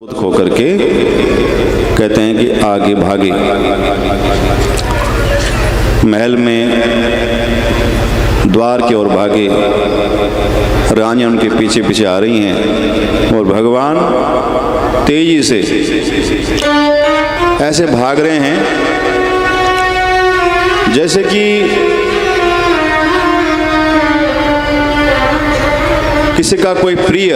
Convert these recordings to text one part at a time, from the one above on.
खो करके कहते हैं कि आगे भागे। महल में द्वार की ओर भागे, रानियां उनके पीछे पीछे आ रही हैं और भगवान तेजी से ऐसे भाग रहे हैं जैसे कि किसी का कोई प्रिय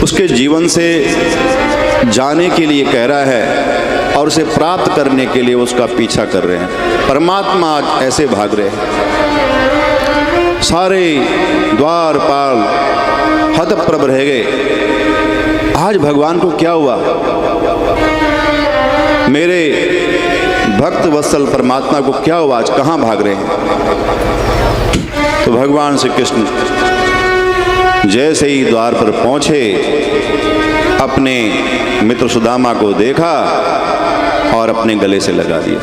उसके जीवन से जाने के लिए कह रहा है और उसे प्राप्त करने के लिए उसका पीछा कर रहे हैं। परमात्मा आज ऐसे भाग रहे हैं। सारे द्वारपाल हतप्रभ रह गए। आज भगवान को क्या हुआ? मेरे भक्त वत्सल परमात्मा को क्या हुआ? आज कहाँ भाग रहे हैं? तो भगवान श्री कृष्ण जैसे ही द्वार पर पहुंचे, अपने मित्र सुदामा को देखा और अपने गले से लगा दिया,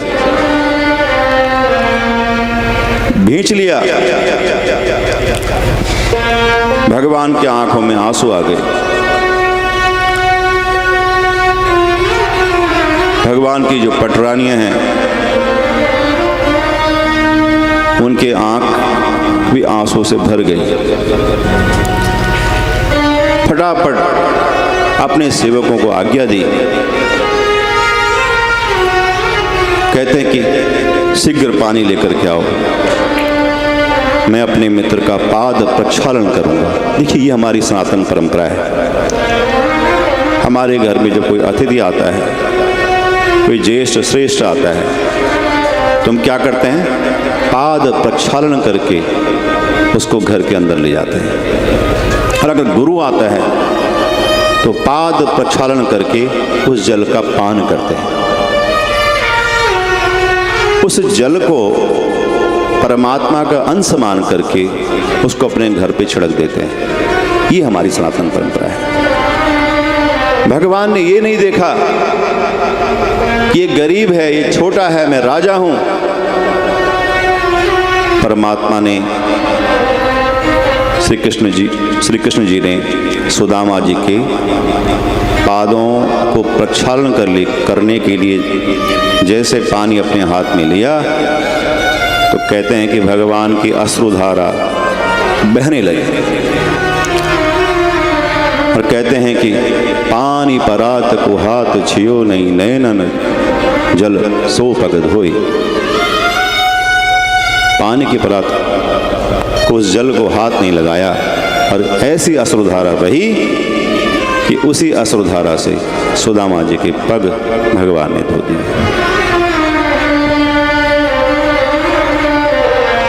भींच लिया। भगवान की आंखों में आंसू आ गए। भगवान की जो पटरानियां हैं उनके आंख भी आंसू से भर गई। फटाफट अपने सेवकों को आज्ञा दी। कहते हैं कि शीघ्र पानी लेकर के आओ, मैं अपने मित्र का पाद प्रक्षालन करूंगा। देखिए, ये हमारी सनातन परंपरा है। हमारे घर में जब कोई अतिथि आता है, कोई ज्येष्ठ श्रेष्ठ आता है, तो हम क्या करते हैं? पाद प्रक्षालन करके उसको घर के अंदर ले जाते हैं। और अगर गुरु आता है तो पाद प्रक्षालन करके उस जल का पान करते हैं। उस जल को परमात्मा का अंश मान करके उसको अपने घर पे छिड़क देते हैं। ये हमारी सनातन परंपरा है। भगवान ने ये नहीं देखा कि ये गरीब है, ये छोटा है, मैं राजा हूं। परमात्मा ने श्री कृष्ण जी ने सुदामा जी के पादों को प्रक्षालन करने के लिए जैसे पानी अपने हाथ में लिया, तो कहते हैं कि भगवान की अश्रुधारा बहने लगी और कहते हैं कि पानी परात को हाथ छियो नहीं, नयनन जल सो पगद होई। पानी की परात को उस जल को हाथ नहीं लगाया और ऐसी अश्रुधारा बही कि उसी अश्रुधारा से सुदामा जी के पग भगवान ने धो दिए।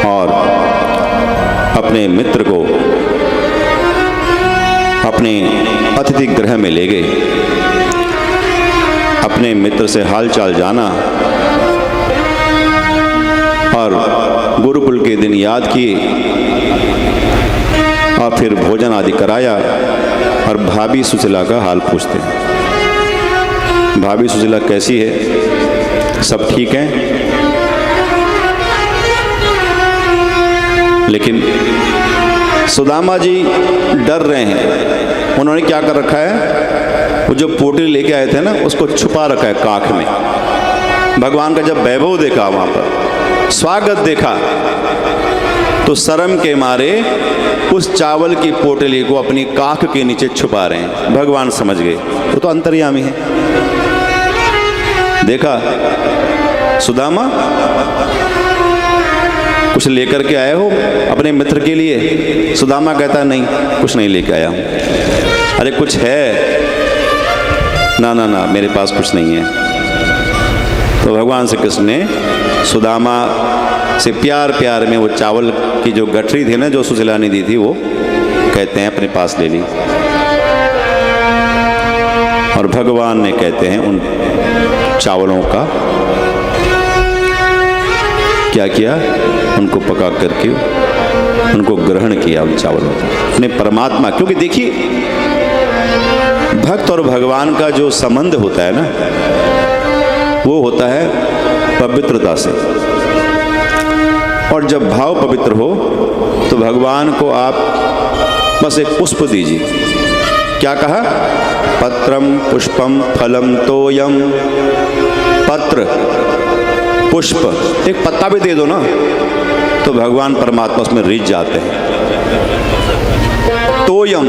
और अपने मित्र को अपने अतिथि गृह में ले गए। अपने मित्र से हालचाल जाना और गुरुकुल के दिन याद किए और फिर भोजन आदि कराया और भाभी सुशीला का हाल पूछते हैं। भाभी सुशीला कैसी है? सब ठीक है? लेकिन सुदामा जी डर रहे हैं। उन्होंने क्या कर रखा है? वो जो पोटली लेके आए थे ना, उसको छुपा रखा है काख में। भगवान का जब वैभव देखा, वहां पर स्वागत देखा, तो शर्म के मारे उस चावल की पोटली को अपनी काख के नीचे छुपा रहे हैं। भगवान समझ गए वो तो अंतर्यामी है। देखा, सुदामा कुछ लेकर के आए हो अपने मित्र के लिए? सुदामा कहता नहीं, कुछ नहीं लेके आया हूं। अरे कुछ है? ना ना ना, मेरे पास कुछ नहीं है। तो भगवान श्री कृष्ण ने सुदामा से प्यार प्यार में वो चावल की जो गठरी थी ना, जो सुशीला ने दी थी, वो कहते हैं अपने पास ले ली। और भगवान ने कहते हैं उन चावलों का क्या किया? उनको पका करके उनको ग्रहण किया, उन चावलों को अपने परमात्मा। क्योंकि देखिए, भक्त और भगवान का जो संबंध होता है ना, वो होता है पवित्रता से। और जब भाव पवित्र हो तो भगवान को आप बस एक पुष्प दीजिए, क्या कहा? पत्रम पुष्पम फलम तोयम। पत्र पुष्प, एक पत्ता भी दे दो ना तो भगवान परमात्मा उसमें रिझ जाते हैं। तोयम,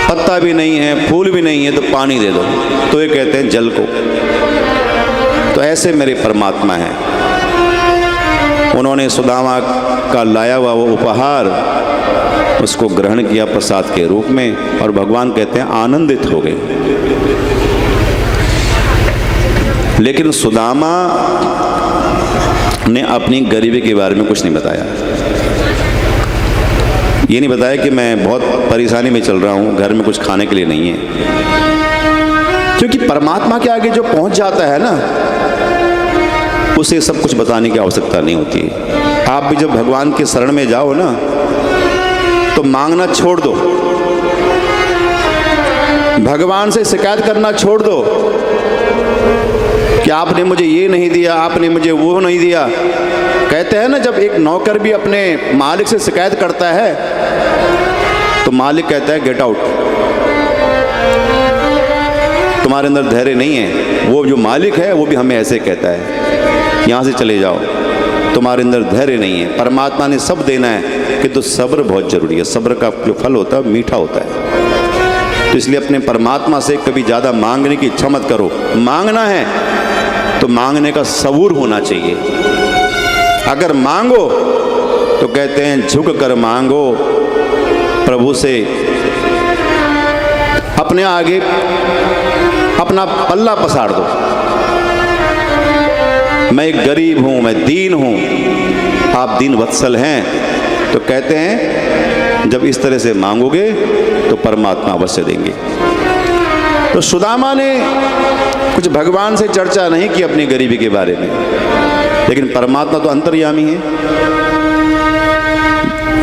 पत्ता भी नहीं है, फूल भी नहीं है तो पानी दे दो, तो ये कहते हैं जल को। तो ऐसे मेरे परमात्मा हैं। उन्होंने सुदामा का लाया हुआ वो उपहार उसको ग्रहण किया प्रसाद के रूप में, और भगवान कहते हैं आनंदित हो गए। लेकिन सुदामा ने अपनी गरीबी के बारे में कुछ नहीं बताया। ये नहीं बताया कि मैं बहुत परेशानी में चल रहा हूँ, घर में कुछ खाने के लिए नहीं है। क्योंकि परमात्मा के आगे जो पहुँच जाता है ना, उसे सब कुछ बताने की आवश्यकता नहीं होती है। आप भी जब भगवान के शरण में जाओ ना तो मांगना छोड़ दो, भगवान से शिकायत करना छोड़ दो कि आपने मुझे ये नहीं दिया, आपने मुझे वो नहीं दिया। कहते हैं ना, जब एक नौकर भी अपने मालिक से शिकायत करता है तो मालिक कहता है गेट आउट, तुम्हारे अंदर धैर्य नहीं है। वो जो मालिक है वो भी हमें ऐसे कहता है, यहाँ से चले जाओ, तुम्हारे अंदर धैर्य नहीं है। परमात्मा ने सब देना है कि तो सब्र बहुत जरूरी है। सब्र का जो फल होता है मीठा होता है। तो इसलिए अपने परमात्मा से कभी ज़्यादा मांगने की इच्छा मत करो। मांगना है तो मांगने का सबूर होना चाहिए। अगर मांगो तो कहते हैं झुक कर मांगो प्रभु से, अपने आगे अपना पल्ला पसार दो। मैं एक गरीब हूँ, मैं दीन हूँ, आप दीन वत्सल हैं। तो कहते हैं जब इस तरह से मांगोगे तो परमात्मा अवश्य देंगे। तो सुदामा ने कुछ भगवान से चर्चा नहीं की अपनी गरीबी के बारे में, लेकिन परमात्मा तो अंतर्यामी है।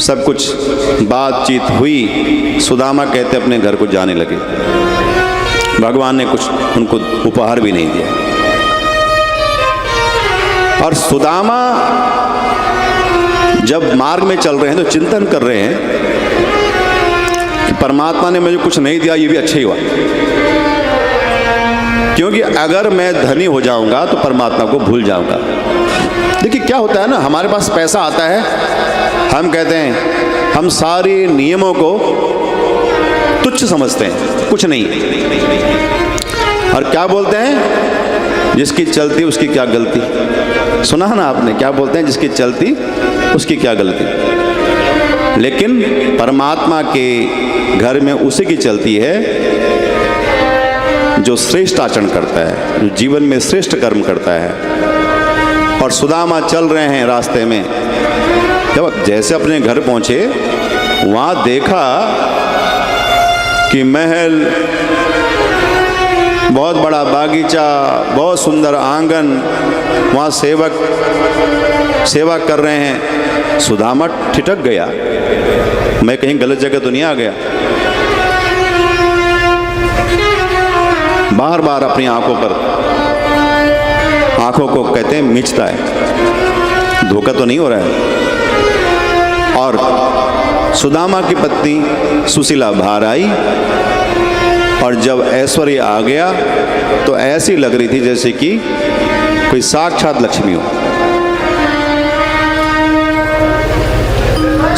सब कुछ बातचीत हुई, सुदामा कहते अपने घर को जाने लगे। भगवान ने कुछ उनको उपहार भी नहीं दिया। और सुदामा जब मार्ग में चल रहे हैं तो चिंतन कर रहे हैं कि परमात्मा ने मुझे कुछ नहीं दिया, ये भी अच्छा ही हुआ, क्योंकि अगर मैं धनी हो जाऊंगा तो परमात्मा को भूल जाऊंगा। देखिए क्या होता है ना, हमारे पास पैसा आता है, हम कहते हैं हम सारे नियमों को तुच्छ समझते हैं, कुछ नहीं। और क्या बोलते हैं, जिसकी चलती उसकी क्या गलती। सुना है ना आपने, क्या बोलते हैं, जिसकी चलती उसकी क्या गलती। लेकिन परमात्मा के घर में उसी की चलती है जो श्रेष्ठ आचरण करता है, जो जीवन में श्रेष्ठ कर्म करता है। और सुदामा चल रहे हैं रास्ते में, जब जैसे अपने घर पहुंचे वहाँ देखा कि महल, बहुत बड़ा बागीचा, बहुत सुंदर आंगन, वहाँ सेवक सेवा कर रहे हैं। सुदामा ठिठक गया, मैं कहीं गलत जगह तो नहीं आ गया। बार बार अपनी आंखों को कहते हैं मिचता है, धोखा तो नहीं हो रहा है। और सुदामा की पत्नी सुशीला बाहर आई, और जब ऐश्वर्य आ गया तो ऐसी लग रही थी जैसे कि कोई साक्षात लक्ष्मी हो।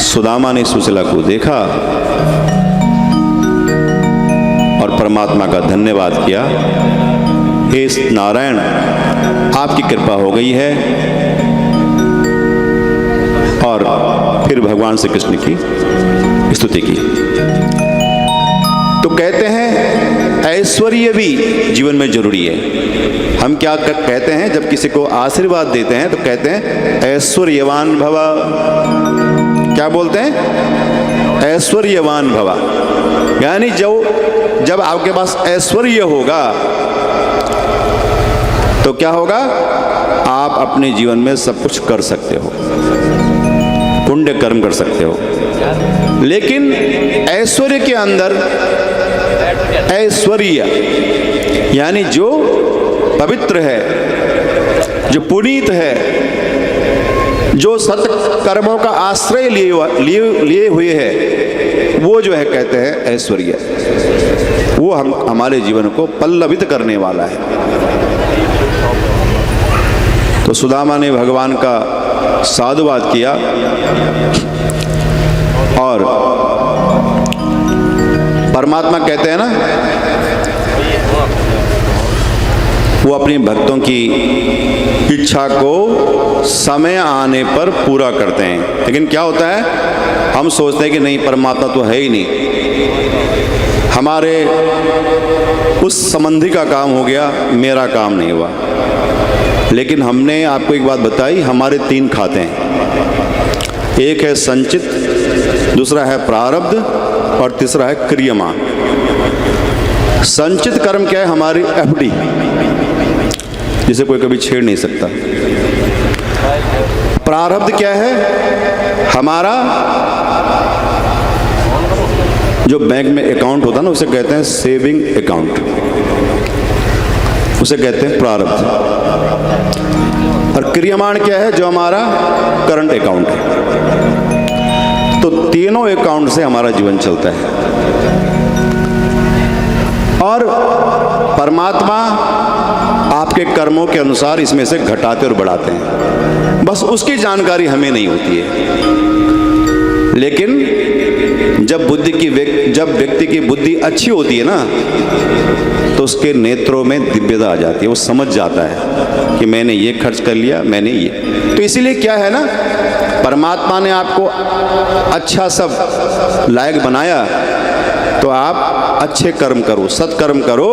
सुदामा ने सुशीला को देखा और परमात्मा का धन्यवाद किया, हे नारायण आपकी कृपा हो गई है। और फिर भगवान श्री कृष्ण की स्तुति की। तो कहते हैं ऐश्वर्य भी जीवन में जरूरी है। हम क्या कहते हैं, जब किसी को आशीर्वाद देते हैं तो कहते हैं ऐश्वर्यवान भवा। क्या बोलते हैं, ऐश्वर्यवान भवा। यानी जब आपके पास ऐश्वर्य होगा तो क्या होगा, आप अपने जीवन में सब कुछ कर सकते हो, पुण्य कर्म कर सकते हो। लेकिन ऐश्वर्य के अंदर ऐश्वर्य यानी जो पवित्र है, जो पुनीत है, जो सत्कर्मों का आश्रय लिए हुए है, वो जो है कहते हैं ऐश्वर्य, वो हमारे जीवन को पल्लवित करने वाला है। तो सुदामा ने भगवान का साधुवाद किया और परमात्मा कहते हैं ना, वो अपने भक्तों की इच्छा को समय आने पर पूरा करते हैं। लेकिन क्या होता है, हम सोचते हैं कि नहीं, परमात्मा तो है ही नहीं, हमारे उस संबंधी का काम हो गया, मेरा काम नहीं हुआ। लेकिन हमने आपको एक बात बताई, हमारे 3 खाते हैं, एक है संचित, दूसरा है प्रारब्ध और तीसरा है क्रियमान। संचित कर्म क्या है, हमारी एफडी, जिसे कोई कभी छेड़ नहीं सकता। प्रारब्ध क्या है, हमारा जो बैंक में अकाउंट होता है ना, उसे कहते हैं सेविंग अकाउंट, उसे कहते हैं प्रारब्ध। और क्रियमान क्या है, जो हमारा करंट अकाउंट है। तो तीनों अकाउंट से हमारा जीवन चलता है। और परमात्मा आपके कर्मों के अनुसार इसमें से घटाते और बढ़ाते हैं, बस उसकी जानकारी हमें नहीं होती है। लेकिन जब व्यक्ति की बुद्धि अच्छी होती है ना, तो उसके नेत्रों में दिव्यता आ जाती है, वो समझ जाता है कि मैंने ये खर्च कर लिया, मैंने ये। तो इसीलिए क्या है ना, परमात्मा ने आपको अच्छा सब लायक बनाया, तो आप अच्छे कर्म करो, सत्कर्म करो।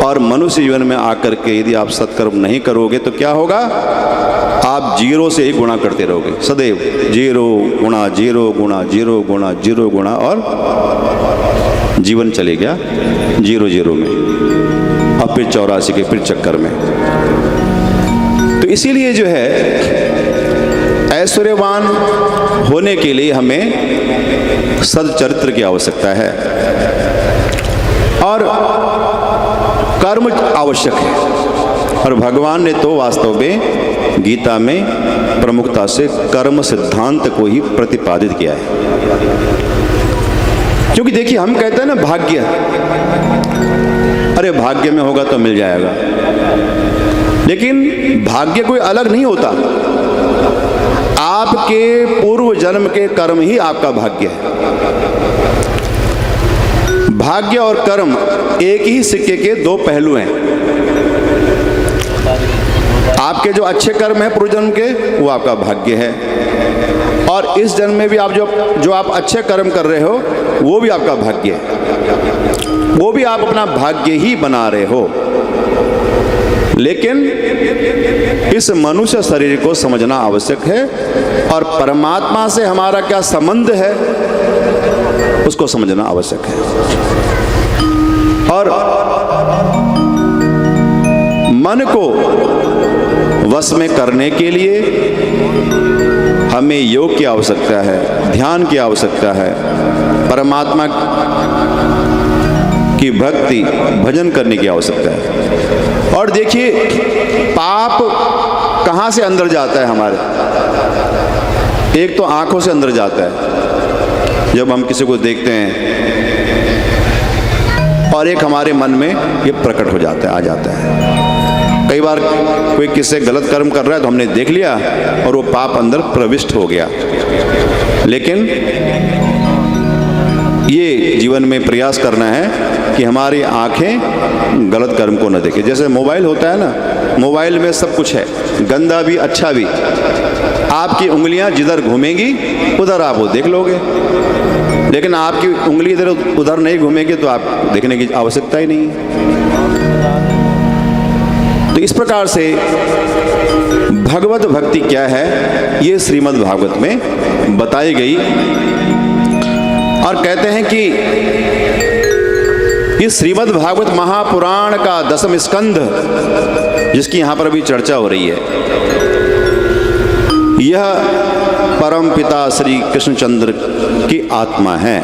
और मनुष्य जीवन में आकर के यदि आप सत्कर्म नहीं करोगे तो क्या होगा, आप जीरो से ही गुणा करते रहोगे सदैव, 0 गुणा 0 गुणा 0 गुणा 0 गुणा, और जीवन चले गया 0 में, अब फिर 84 के फिर चक्कर में। तो इसीलिए जो है ऐश्वर्यवान होने के लिए हमें सच्चरित्र की आवश्यकता है और कर्म आवश्यक है। और भगवान ने तो वास्तव में गीता में प्रमुखता से कर्म सिद्धांत को ही प्रतिपादित किया है। क्योंकि देखिए, हम कहते हैं ना भाग्य, अरे भाग्य में होगा तो मिल जाएगा, लेकिन भाग्य कोई अलग नहीं होता, आपके पूर्व जन्म के कर्म ही आपका भाग्य है। भाग्य और कर्म एक ही सिक्के के 2 पहलू हैं। आपके जो अच्छे कर्म हैं पूर्व जन्म के, वो आपका भाग्य है, और इस जन्म में भी आप जो आप अच्छे कर्म कर रहे हो, वो भी आपका भाग्य है, वो भी आप अपना भाग्य ही बना रहे हो। लेकिन इस मनुष्य शरीर को समझना आवश्यक है, और परमात्मा से हमारा क्या संबंध है उसको समझना आवश्यक है। और मन को वश में करने के लिए हमें योग की आवश्यकता है, ध्यान की आवश्यकता है, परमात्मा की भक्ति भजन करने की आवश्यकता है। और देखिए, पाप कहाँ से अंदर जाता है हमारे, एक तो आंखों से अंदर जाता है जब हम किसी को देखते हैं, और एक हमारे मन में ये प्रकट हो जाता है, आ जाता है। कई बार कोई किससे गलत कर्म कर रहा है तो हमने देख लिया और वो पाप अंदर प्रविष्ट हो गया। लेकिन ये जीवन में प्रयास करना है कि हमारी आंखें गलत कर्म को न देखें। जैसे मोबाइल होता है ना, मोबाइल में सब कुछ है, गंदा भी अच्छा भी। आपकी उंगलियां जिधर घूमेंगी उधर आप वो देख लोगे, लेकिन आपकी उंगली इधर उधर नहीं घूमेगी तो आप देखने की आवश्यकता ही नहीं है। तो इस प्रकार से भगवत भक्ति क्या है, ये श्रीमद् भागवत में बताई गई। और कहते हैं कि इस श्रीमद् भागवत महापुराण का 10वां स्कंध, जिसकी यहाँ पर अभी चर्चा हो रही है, यह परम पिता श्री कृष्णचंद्र की आत्मा है।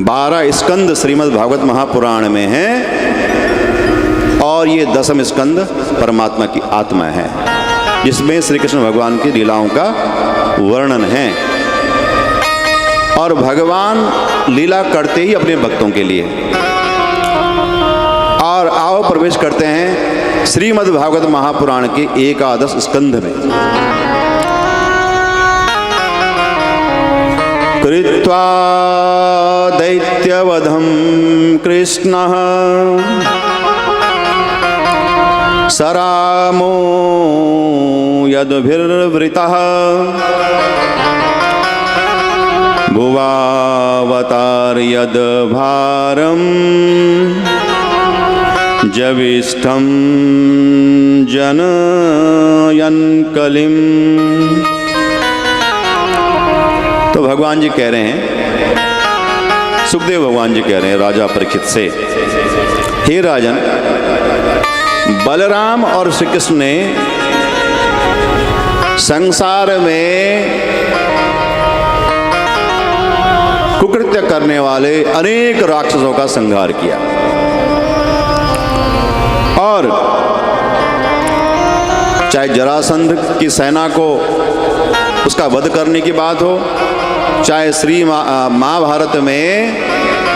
12 स्कंद श्रीमद् भागवत महापुराण में है, और ये 10वां स्कंद परमात्मा की आत्मा है। जिसमें श्री कृष्ण भगवान की लीलाओं का वर्णन है। और भगवान लीला करते ही अपने भक्तों के लिए। और आओ प्रवेश करते हैं श्रीमद् भागवत महापुराण के एकादश स्कंध में। कृत्वा दैत्यवधं कृष्णः सरामो यद्भिर्वृतः भुवावतार्यद्भारं जविष्ठं जनयन् कलिम्। तो भगवान जी कह रहे हैं, सुखदेव भगवान जी कह रहे हैं राजा परीक्षित से, हे राजन, बलराम और श्री कृष्ण ने संसार में कुकृत्य करने वाले अनेक राक्षसों का संहार किया। और चाहे जरासंध की सेना को उसका वध करने की बात हो, चाहे श्री महाभारत में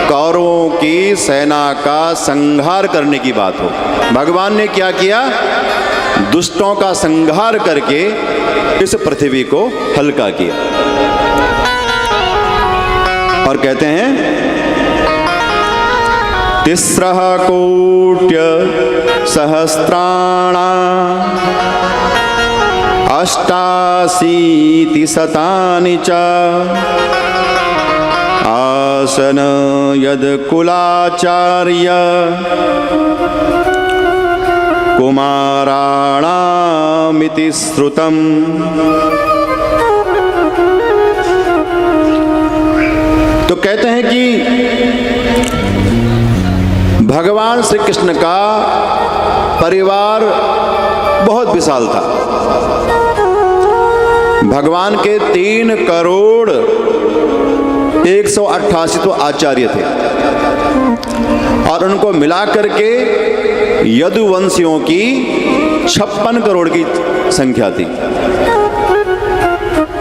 कौरवों की सेना का संहार करने की बात हो, भगवान ने क्या किया? दुष्टों का संहार करके इस पृथ्वी को हल्का किया। और कहते हैं, तिस्रः कोट्य सहस्राणाम् अष्टाशीति शतानि च आसन यद कुलाचार्य कुमाराणामिति श्रुतम्। तो कहते हैं कि भगवान श्री कृष्ण का परिवार बहुत विशाल था। भगवान के 3,188,000,000 तो आचार्य थे और उनको मिला करके यदुवंशियों की 56 करोड़ की संख्या थी।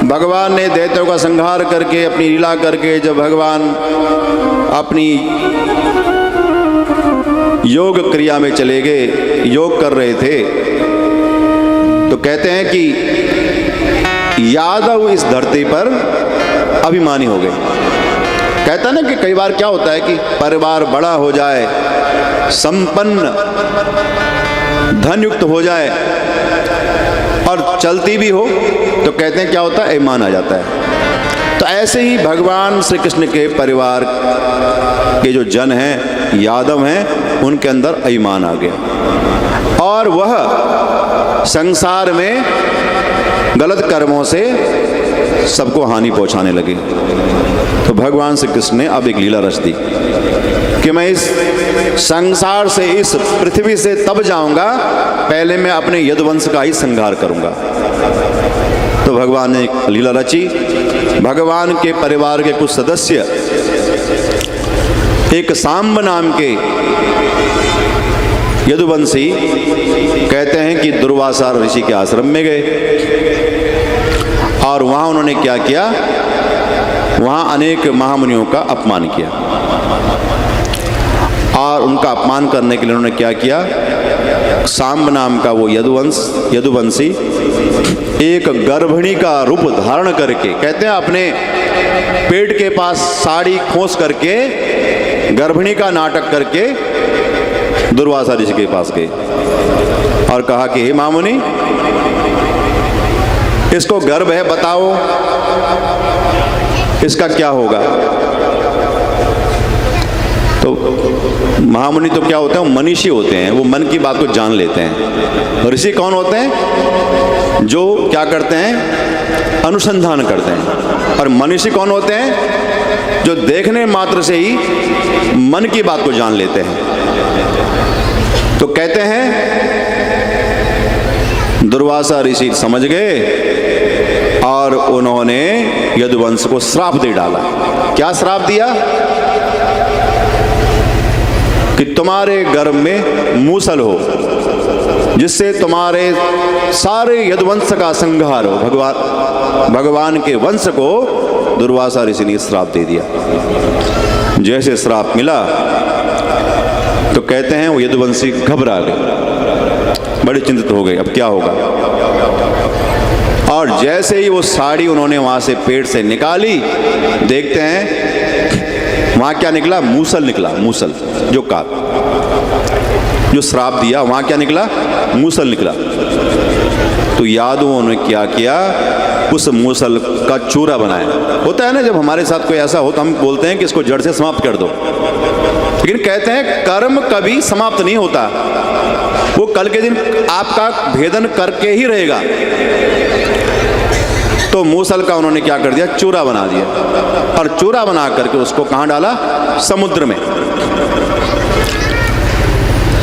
भगवान ने दैत्यों का संहार करके अपनी लीला करके जब भगवान अपनी योग क्रिया में चले गए, योग कर रहे थे, तो कहते हैं कि यादव इस धरती पर अभिमानी हो गए। कहता ना कि कई बार क्या होता है कि परिवार बड़ा हो जाए, संपन्न धन युक्त हो जाए और चलती भी हो, तो कहते हैं क्या होता है? ईमान आ जाता है। तो ऐसे ही भगवान श्री कृष्ण के परिवार के जो जन हैं, यादव हैं, उनके अंदर ईमान आ गया और वह संसार में गलत कर्मों से सबको हानि पहुंचाने लगे। तो भगवान श्री कृष्ण ने अब एक लीला रच दी कि मैं इस संसार से, इस पृथ्वी से तब जाऊंगा, पहले मैं अपने यदुवंश का ही संहार करूंगा। तो भगवान ने एक लीला रची। भगवान के परिवार के कुछ सदस्य एक सांब नाम के यदुवंशी कहते हैं कि दुर्वासा ऋषि के आश्रम में गए और वहां उन्होंने क्या किया? वहां अनेक महामुनियों का अपमान किया। और उनका अपमान करने के लिए उन्होंने क्या किया? सांब नाम का वो यदुवंशी एक गर्भिणी का रूप धारण करके, कहते हैं अपने पेट के पास साड़ी खोस करके गर्भिणी का नाटक करके दुर्वासा ऋषि के पास गए और कहा कि हे महामुनि, इसको गर्भ है, बताओ इसका क्या होगा? तो महामुनि तो क्या होते हैं? मनीषी होते हैं, वो मन की बात को जान लेते हैं। ऋषि कौन होते हैं? जो क्या करते हैं? अनुसंधान करते हैं। और मनीषी कौन होते हैं? जो देखने मात्र से ही मन की बात को जान लेते हैं। तो कहते हैं दुर्वासा ऋषि समझ गए और उन्होंने यदुवंश को श्राप दे डाला। क्या श्राप दिया? कि तुम्हारे गर्भ में मूसल हो जिससे तुम्हारे सारे यदुवंश का संहार हो। भगवान के वंश को दुर्वासा ऋषि ने श्राप दे दिया। जैसे श्राप मिला तो कहते हैं वो यदुवंशी घबरा गए, बड़े चिंतित हो गए, अब क्या होगा। और जैसे ही वो साड़ी उन्होंने वहां से पेट से निकाली, देखते हैं वहां क्या निकला, मूसल निकला। मूसल जो श्राप दिया, वहां क्या निकला, मूसल निकला। तो यादवों ने क्या किया, उस मूसल का चूरा बनाया। होता है ना, जब हमारे साथ कोई ऐसा हो तो हम बोलते हैं कि इसको जड़ से समाप्त कर दो, लेकिन कहते हैं कर्म कभी समाप्त नहीं होता, वो कल के दिन आपका भेदन करके ही रहेगा। तो मूसल का उन्होंने क्या कर दिया, चूरा बना दिया, और चूरा बना करके उसको कहां डाला, समुद्र में।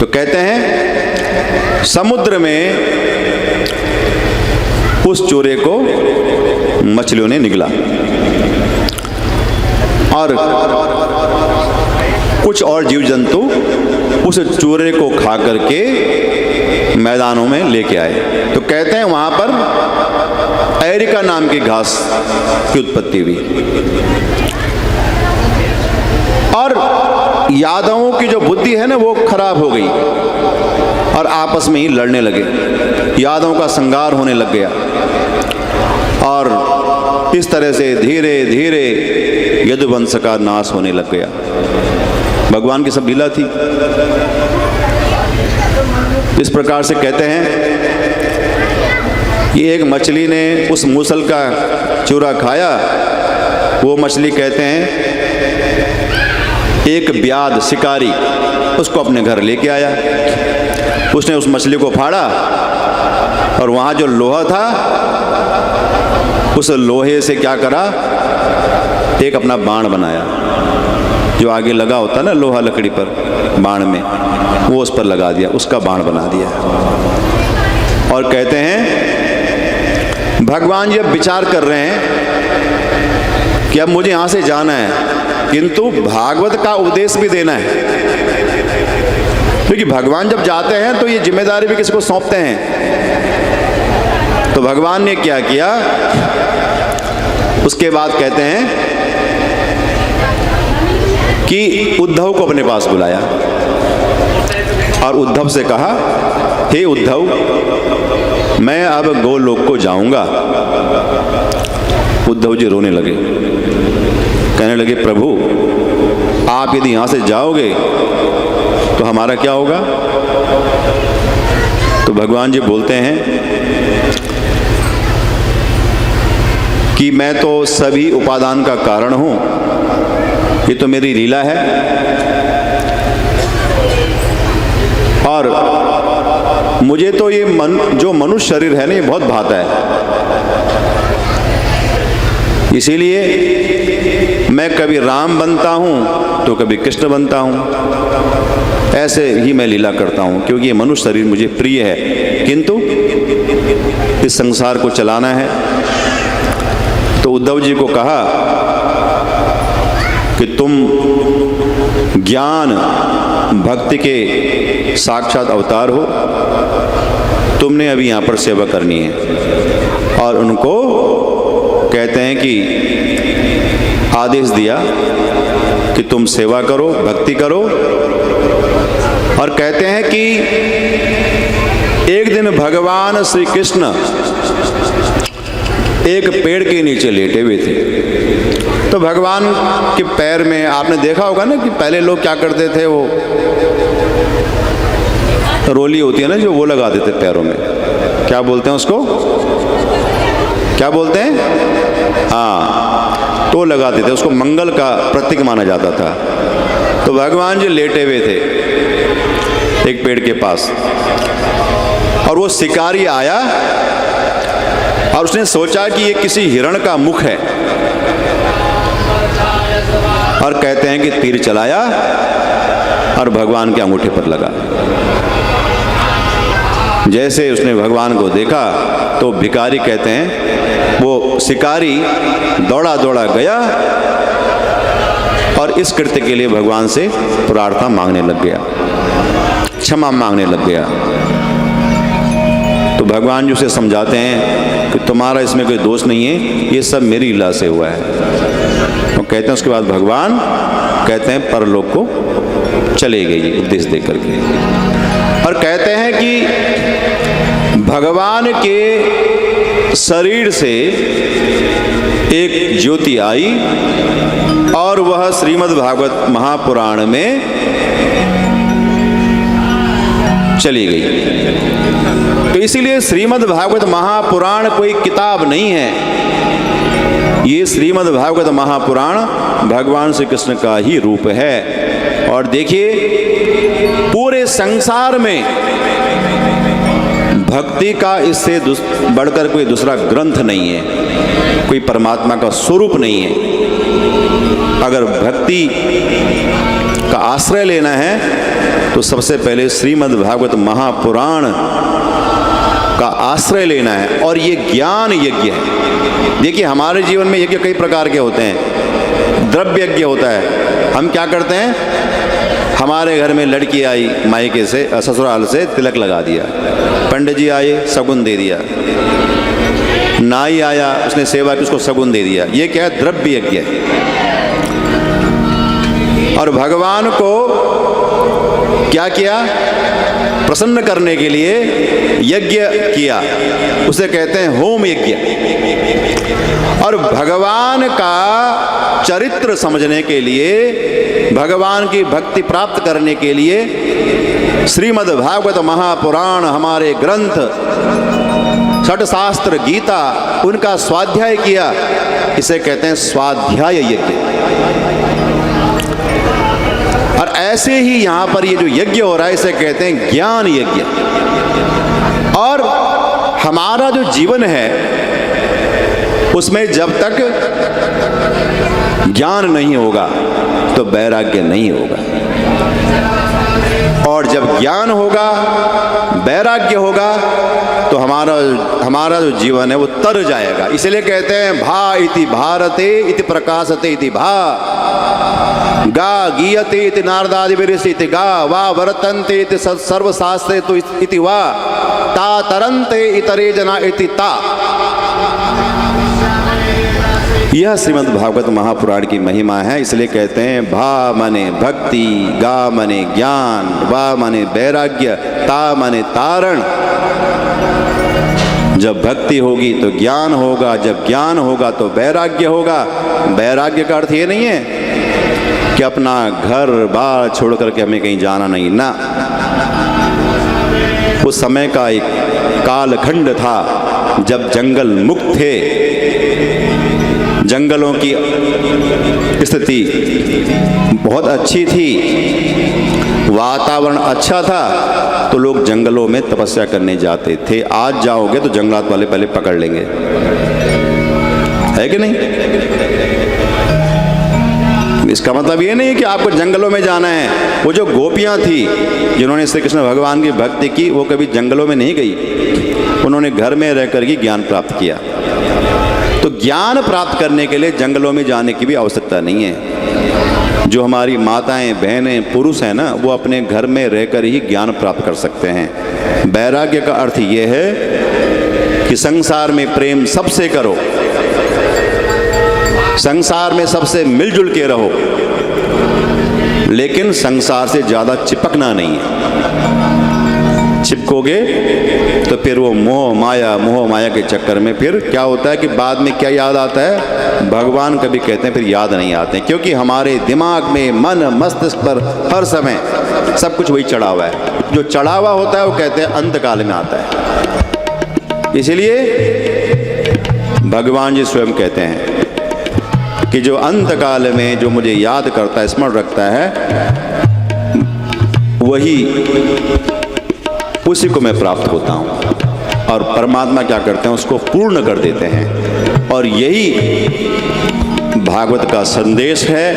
तो कहते हैं समुद्र में उस चूरे को मछलियों ने निगला, और कुछ और जीव जंतु उस चूरे को खा करके मैदानों में लेके आए। तो कहते हैं वहां पर एरिका नाम की घास की उत्पत्ति हुई, और यादवों की जो बुद्धि है ना वो खराब हो गई, और आपस में ही लड़ने लगे। यादवों का संहार होने लग गया, और इस तरह से धीरे धीरे यदुवंश का नाश होने लग गया। भगवान की सब लीला थी। इस प्रकार से कहते हैं कि एक मछली ने उस मूसल का चूरा खाया। वो मछली कहते हैं एक व्याध शिकारी उसको अपने घर लेके आया। उसने उस मछली को फाड़ा, और वहाँ जो लोहा था उस लोहे से क्या करा, एक अपना बाण बनाया। जो आगे लगा होता ना लोहा लकड़ी पर बाण में, वो उस पर लगा दिया, उसका बाण बना दिया। और कहते हैं भगवान जब विचार कर रहे हैं कि अब मुझे यहाँ से जाना है, किंतु भागवत का उपदेश भी देना है, क्योंकि भगवान जब जाते हैं तो ये जिम्मेदारी भी किसको सौंपते हैं। तो भगवान ने क्या किया, उसके बाद कहते हैं कि उद्धव को अपने पास बुलाया, और उद्धव से कहा, हे उद्धव, मैं अब गोलोक को जाऊंगा। उद्धव जी रोने लगे, कहने लगे, प्रभु आप यदि यहां से जाओगे तो हमारा क्या होगा। तो भगवान जी बोलते हैं कि मैं तो सभी उपादान का कारण हूं, ये तो मेरी लीला है, और मुझे तो ये जो मनुष्य शरीर है ना, ये बहुत भाता है। इसीलिए मैं कभी राम बनता हूं तो कभी कृष्ण बनता हूं, ऐसे ही मैं लीला करता हूं, क्योंकि ये मनुष्य शरीर मुझे प्रिय है, किंतु इस संसार को चलाना है। तो उद्धव जी को कहा कि तुम ज्ञान भक्ति के साक्षात अवतार हो, तुमने अभी यहाँ पर सेवा करनी है। और उनको कहते हैं कि आदेश दिया कि तुम सेवा करो, भक्ति करो। और कहते हैं कि एक दिन भगवान श्री कृष्ण एक पेड़ के नीचे लेटे हुए थे। तो भगवान के पैर में आपने देखा होगा ना कि पहले लोग क्या करते थे, वो रोली होती है ना जो, वो लगा देते पैरों में। क्या बोलते हैं उसको, क्या बोलते हैं, हाँ, तो लगा देते, उसको मंगल का प्रतीक माना जाता था। तो भगवान जी लेटे हुए थे एक पेड़ के पास, और वो शिकारी आया और उसने सोचा कि ये किसी हिरण का मुख है, और कहते हैं कि तीर चलाया और भगवान के अंगूठे पर लगा। जैसे उसने भगवान को देखा तो भिखारी, कहते हैं वो शिकारी दौड़ा दौड़ा गया और इस कृत्य के लिए भगवान से प्रार्थना मांगने लग गया, क्षमा मांगने लग गया। तो भगवान जी उसे समझाते हैं कि तुम्हारा इसमें कोई दोष नहीं है, ये सब मेरी लीला से हुआ है। तो कहते हैं उसके बाद भगवान कहते हैं परलोक को चले गए उपदेश दे करके, और कहते हैं कि भगवान के शरीर से एक ज्योति आई और वह श्रीमद् भागवत महापुराण में चली गई। तो इसीलिए श्रीमद् भागवत महापुराण कोई किताब नहीं है, ये श्रीमद् भागवत महापुराण भगवान श्री कृष्ण का ही रूप है। और देखिए पूरे संसार में भक्ति का इससे बढ़कर कोई दूसरा ग्रंथ नहीं है, कोई परमात्मा का स्वरूप नहीं है। अगर भक्ति का आश्रय लेना है तो सबसे पहले श्रीमद् भागवत महापुराण का आश्रय लेना है, और ये ज्ञान यज्ञ है। देखिए हमारे जीवन में यज्ञ कई प्रकार के होते हैं। द्रव्य यज्ञ होता है, हम क्या करते हैं, हमारे घर में लड़की आई मायके से ससुराल से, तिलक लगा दिया, पंडित जी आए शगुन दे दिया, नाई आया उसने सेवा की उसको शगुन दे दिया। ये क्या है, द्रव्य यज्ञ है। और भगवान को क्या किया, प्रसन्न करने के लिए यज्ञ किया, उसे कहते हैं होम यज्ञ। और भगवान का चरित्र समझने के लिए, भगवान की भक्ति प्राप्त करने के लिए श्रीमद् भागवत महापुराण हमारे ग्रंथ, छठ शास्त्र, गीता, उनका स्वाध्याय किया, इसे कहते हैं स्वाध्याय यज्ञ। और ऐसे ही यहाँ पर ये जो यज्ञ हो रहा है इसे कहते हैं ज्ञान यज्ञ। और हमारा जो जीवन है उसमें जब तक ज्ञान नहीं होगा तो वैराग्य नहीं होगा, और जब ज्ञान होगा, वैराग्य होगा, तो हमारा जो जीवन है वो तर जाएगा। इसलिए कहते हैं भा इति भारते इति प्रकाशते इति भा, गा गीयते इति नारदादिभिरिति इति गा, वा वर्तन्ते इति सर्वशास्त्रे तो इति वा, ता तरन्ते इतरे जना इति ता। यह श्रीमद् भागवत महापुराण की महिमा है। इसलिए कहते हैं भा माने भक्ति, गा माने ज्ञान, वा माने वैराग्य, ता माने तारण। जब भक्ति होगी तो ज्ञान होगा, जब ज्ञान होगा तो वैराग्य होगा। वैराग्य का अर्थ ये नहीं है कि अपना घर बार छोड़ करके हमें कहीं जाना नहीं ना। उस समय का एक कालखंड था जब जंगल मुक्त थे, जंगलों की स्थिति बहुत अच्छी थी, वातावरण अच्छा था, तो लोग जंगलों में तपस्या करने जाते थे। आज जाओगे तो जंगलात वाले पहले पकड़ लेंगे, है कि नहीं? इसका मतलब ये नहीं है कि आपको जंगलों में जाना है। वो जो गोपियां थी जिन्होंने श्री कृष्ण भगवान की भक्ति की, वो कभी जंगलों में नहीं गई, उन्होंने घर में रहकर ही ज्ञान प्राप्त किया। तो ज्ञान प्राप्त करने के लिए जंगलों में जाने की भी आवश्यकता नहीं है। जो हमारी माताएं, बहनें, पुरुष हैं ना, वो अपने घर में रहकर ही ज्ञान प्राप्त कर सकते हैं। वैराग्य का अर्थ ये है कि संसार में प्रेम सबसे करो, संसार में सबसे मिलजुल के रहो, लेकिन संसार से ज़्यादा चिपकना नहीं है। चिपकोगे तो फिर वो मोह माया के चक्कर में फिर क्या होता है कि बाद में क्या याद आता है, भगवान कभी कहते हैं फिर याद नहीं आते, क्योंकि हमारे दिमाग में, मन मस्तिष्क पर हर समय सब कुछ वही चढ़ा हुआ है। जो चढ़ा हुआ होता है वो कहते हैं अंतकाल में आता है। इसलिए भगवान जी स्वयं कहते हैं कि जो अंतकाल में जो मुझे याद करता है, स्मरण रखता है, उसी को मैं प्राप्त होता हूँ। और परमात्मा क्या करते हैं, उसको पूर्ण कर देते हैं। और यही भागवत का संदेश है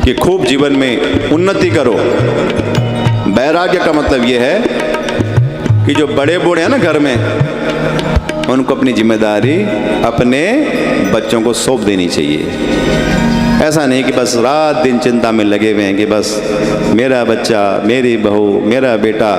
कि खूब जीवन में उन्नति करो। वैराग्य का मतलब ये है कि जो बड़े बूढ़े हैं ना घर में, उनको अपनी जिम्मेदारी अपने बच्चों को सौंप देनी चाहिए। ऐसा नहीं कि बस रात दिन चिंता में लगे हुए हैं कि बस मेरा बच्चा, मेरी बहू, मेरा बेटा